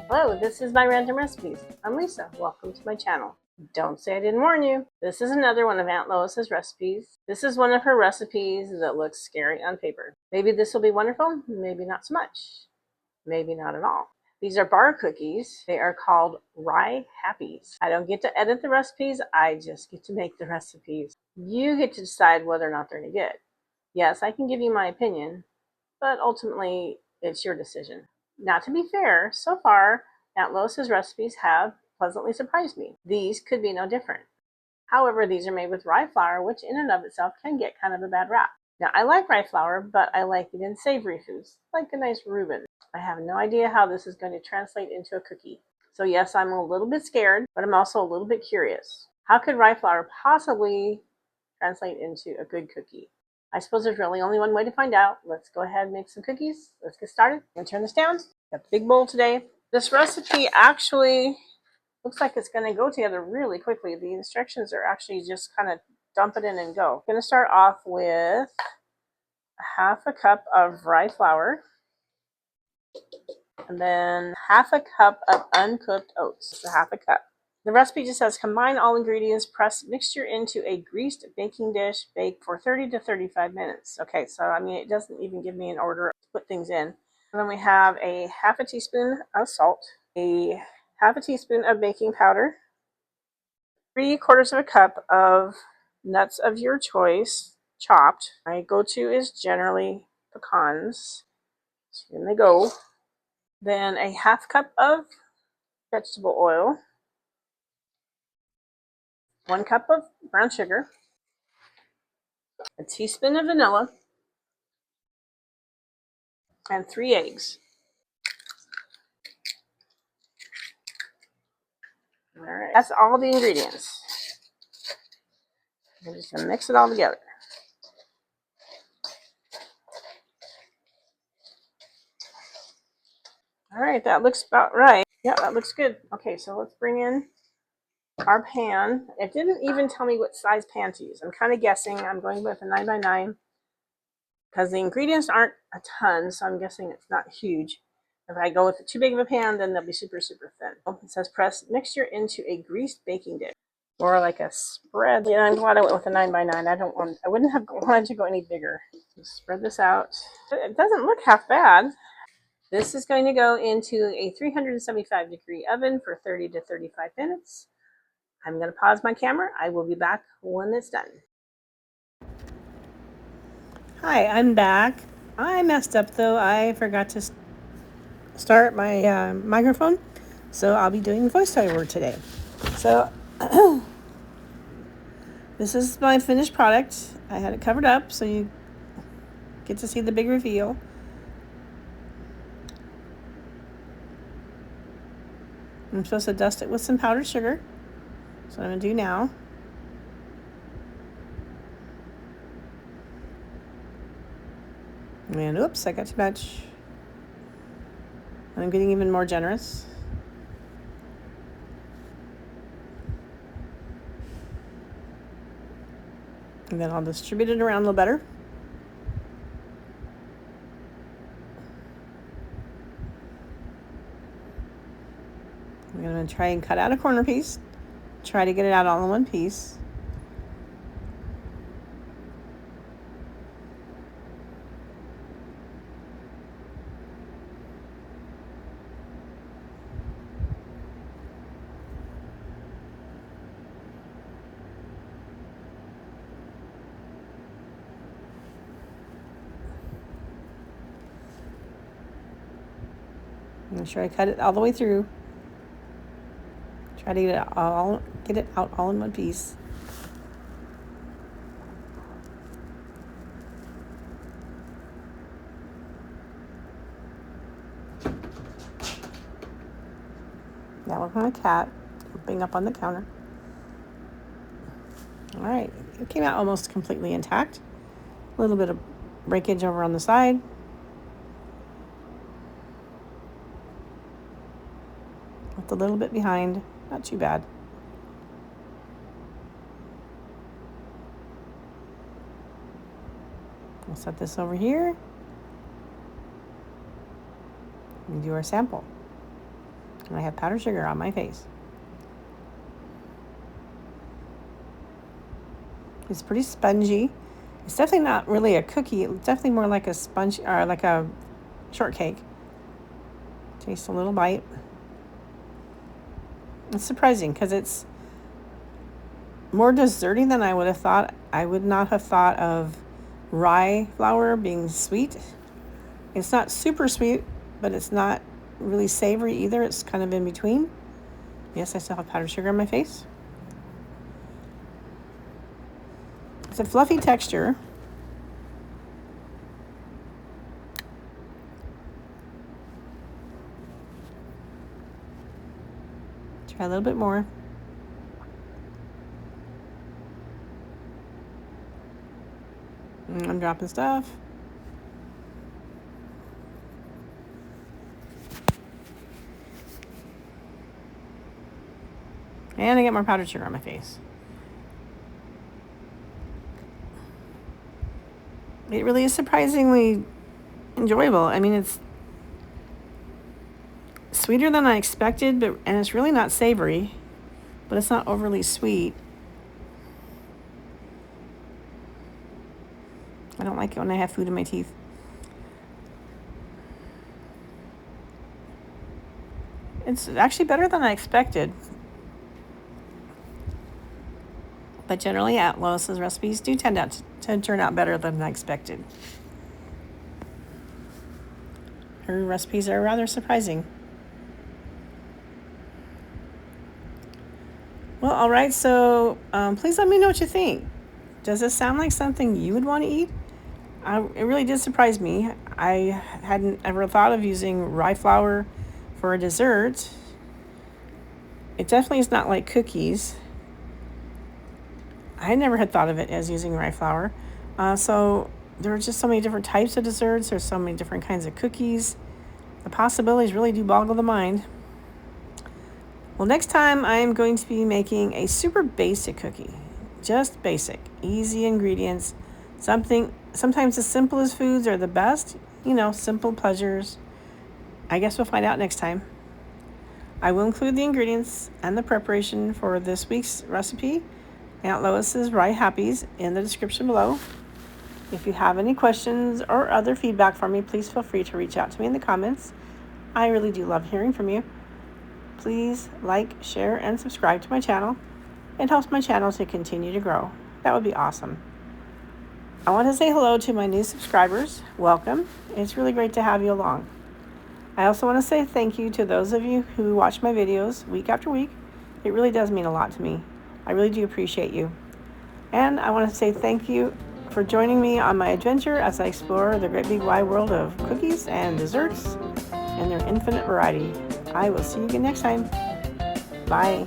Hello, this is my Random Recipes. I'm Lisa. Welcome to my channel. Don't say I didn't warn you. This is another one of Aunt Lois's recipes. This is one of her recipes that looks scary on paper. Maybe this will be wonderful, maybe not so much. Maybe not at all. These are bar cookies. They are called Rye Happies. I don't get to edit the recipes, I just get to make the recipes. You get to decide whether or not they're any good. Yes, I can give you my opinion, but ultimately it's your decision. Now, to be fair, so far, Aunt Lois's recipes have pleasantly surprised me. These could be no different. However, these are made with rye flour, which in and of itself can get kind of a bad rap. Now, I like rye flour, but I like it in savory foods, like a nice Reuben. I have no idea how this is going to translate into a cookie. So yes, I'm a little bit scared, but I'm also a little bit curious. How could rye flour possibly translate into a good cookie? I suppose there's really only one way to find out. Let's go ahead and make some cookies. Let's get started. I'm going to turn this down. Got the big bowl today. This recipe actually looks like it's going to go together really quickly. The instructions are actually just kind of dump it in and go. I'm going to start off with half a cup of rye flour. And then half a cup of uncooked oats. So half a cup. The recipe just says combine all ingredients, press mixture into a greased baking dish, bake for 30 to 35 minutes. Okay, so I mean, it doesn't even give me an order to put things in. And then we have a half a teaspoon of salt, a half a teaspoon of baking powder, 3/4 of a cup of nuts of your choice, chopped. My go-to is generally pecans. So in they go. Then a half cup of vegetable oil, 1 cup of brown sugar, a teaspoon of vanilla, and 3 eggs. All right, that's all the ingredients. I'm just going to mix it all together. All right, that looks about right. Yeah, that looks good. Okay, so let's bring in our pan. It didn't even tell me what size pan to use. I'm kind of guessing. I'm going with a 9x9 because the ingredients aren't a ton, so I'm guessing it's not huge. If I go with too big of a pan, then they'll be super, super thin. It says press mixture into a greased baking dish. Or like a spread. Yeah, I'm glad I went with a 9x9. I wouldn't have wanted to go any bigger. So spread this out. It doesn't look half bad. This is going to go into a 375-degree oven for 30 to 35 minutes. I'm going to pause my camera. I will be back when it's done. Hi, I'm back. I messed up though. I forgot to start my microphone, so I'll be doing voiceover today. So this is my finished product. I had it covered up so you get to see the big reveal. I'm supposed to dust it with some powdered sugar. That's what I'm going to do now. And oops, I got too much. I'm getting even more generous. And then I'll distribute it around a little better. I'm going to try and cut out a corner piece. Try to get it out all in one piece. Make sure I cut it all the way through. Try to get it out all in one piece. That was my cat jumping up on the counter. All right, it came out almost completely intact. A little bit of breakage over on the side. Left a little bit behind, not too bad. We'll set this over here and do our sample. And I have powdered sugar on my face. It's pretty spongy. It's definitely not really a cookie. It's definitely more like a sponge or like a shortcake. Tastes a little bite. It's surprising because it's more desserty than I would have thought. I would not have thought of rye flour being sweet. It's not super sweet, but it's not really savory either. It's kind of in between. Yes, I still have powdered sugar on my face. It's a fluffy texture. Try a little bit more. I'm dropping stuff. And I get more powdered sugar on my face. It really is surprisingly enjoyable. I mean, it's sweeter than I expected, and it's really not savory, but it's not overly sweet. I don't like it when I have food in my teeth. It's actually better than I expected. But generally, Aunt Lois's recipes do tend to turn out better than I expected. Her recipes are rather surprising. Well, all right, so please let me know what you think. Does this sound like something you would want to eat? It really did surprise me. I hadn't ever thought of using rye flour for a dessert. It definitely is not like cookies. I never had thought of it as using rye flour. So there are just so many different types of desserts. There's so many different kinds of cookies. The possibilities really do boggle the mind. Well, next time I am going to be making a super basic cookie. Just basic, easy ingredients. Sometimes the simplest foods are the best. Simple pleasures. I guess we'll find out next time. I will include the ingredients and the preparation for this week's recipe, Aunt Lois's Rye Happies, in the description below. If you have any questions or other feedback for me, please feel free to reach out to me in the comments. I really do love hearing from you. Please like, share, and subscribe to my channel. It helps my channel to continue to grow. That would be awesome. I want to say hello to my new subscribers. Welcome. It's really great to have you along. I also want to say thank you to those of you who watch my videos week after week. It really does mean a lot to me. I really do appreciate you. And I want to say thank you for joining me on my adventure as I explore the great big wide world of cookies and desserts and their infinite variety. I will see you again next time. Bye.